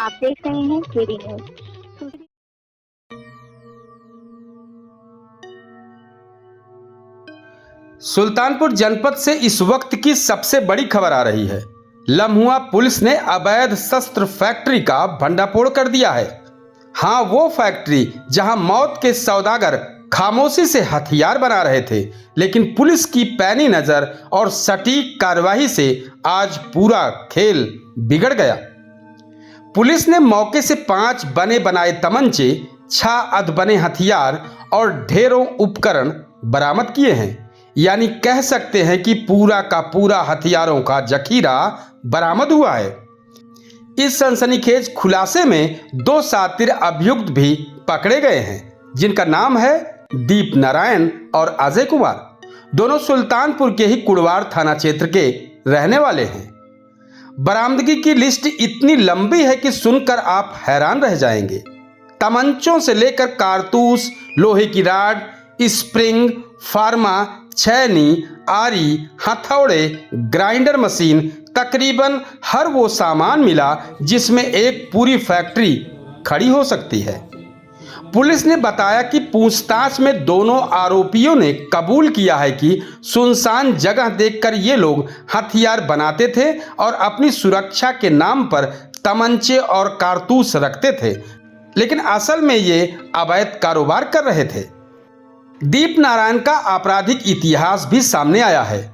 आप देख रहे हैं केडी न्यूज। सुल्तानपुर जनपद से इस वक्त की सबसे बड़ी खबर आ रही है। लम्हुआ पुलिस ने अवैध शस्त्र फैक्ट्री का भंडाफोड़ कर दिया है। हाँ, वो फैक्ट्री जहां मौत के सौदागर खामोशी से हथियार बना रहे थे, लेकिन पुलिस की पैनी नजर और सटीक कार्रवाई से आज पूरा खेल बिगड़ गया। पुलिस ने मौके से 5 बने बनाए तमंचे, 6 अधबने हथियार और ढेरों उपकरण बरामद किए हैं। यानी कह सकते हैं कि पूरा का पूरा हथियारों का जखीरा बरामद हुआ है। इस सनसनीखेज खुलासे में 2 शातिर अभियुक्त भी पकड़े गए हैं, जिनका नाम है दीप नारायण और अजय कुमार। दोनों सुल्तानपुर के ही कुड़वार थाना क्षेत्र के रहने वाले हैं। बरामदगी की लिस्ट इतनी लंबी है कि सुनकर आप हैरान रह जाएंगे। तमंचों से लेकर कारतूस, लोहे की राड, स्प्रिंग, फार्मा, छैनी, आरी, हथौड़े, ग्राइंडर मशीन, तकरीबन हर वो सामान मिला जिसमें एक पूरी फैक्ट्री खड़ी हो सकती है। पुलिस ने बताया कि पूछताछ में दोनों आरोपियों ने कबूल किया है कि सुनसान जगह देखकर ये लोग हथियार बनाते थे और अपनी सुरक्षा के नाम पर तमंचे और कारतूस रखते थे, लेकिन असल में ये अवैध कारोबार कर रहे थे। दीप नारायण का आपराधिक इतिहास भी सामने आया है।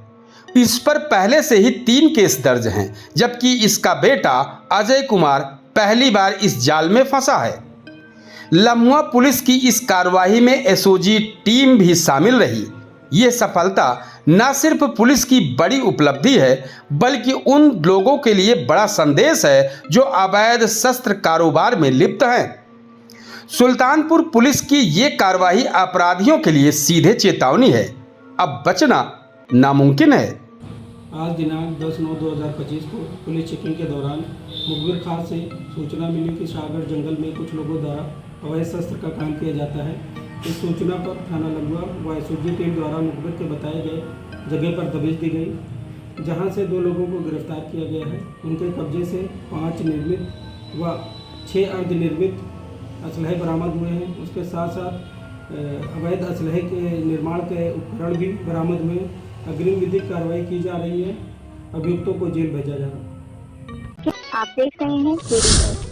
इस पर पहले से ही 3 केस दर्ज हैं, जबकि इसका बेटा अजय कुमार पहली बार इस जाल में फंसा है। लम्हुआ पुलिस की इस कार्रवाई में एसओजी टीम भी शामिल रही। ये सफलता न सिर्फ पुलिस की बड़ी उपलब्धि है, बल्कि उन लोगों के लिए बड़ा संदेश है जो अवैध शस्त्र कारोबार में लिप्त हैं। सुल्तानपुर पुलिस की ये कार्रवाई अपराधियों के लिए सीधे चेतावनी है। अब बचना नामुमकिन है। आज दिनांक 10/9/2025 को पुलिस चेकिंग के दौरान मुखबिर खां से सूचना मिली कि शाहगढ़ जंगल में कुछ लोगों द्वारा अवैध शस्त्र का काम किया जाता है। इस सूचना पर थाना लम्हुआ व एसओजी टीम द्वारा मुखबिर के बताए गए जगह पर दबिश दी गई, जहां से 2 लोगों को गिरफ्तार किया गया है। उनके कब्जे से 5 निर्मित व 6 अर्धनिर्मित असलहे बरामद हुए हैं। उसके साथ साथ अवैध असलहे के निर्माण के उपकरण भी बरामद हुए। अग्रिम विधिक कार्रवाई की जा रही है। अभियुक्तों को जेल भेजा जा रहा है। आप देख रहे हैं केडी न्यूज।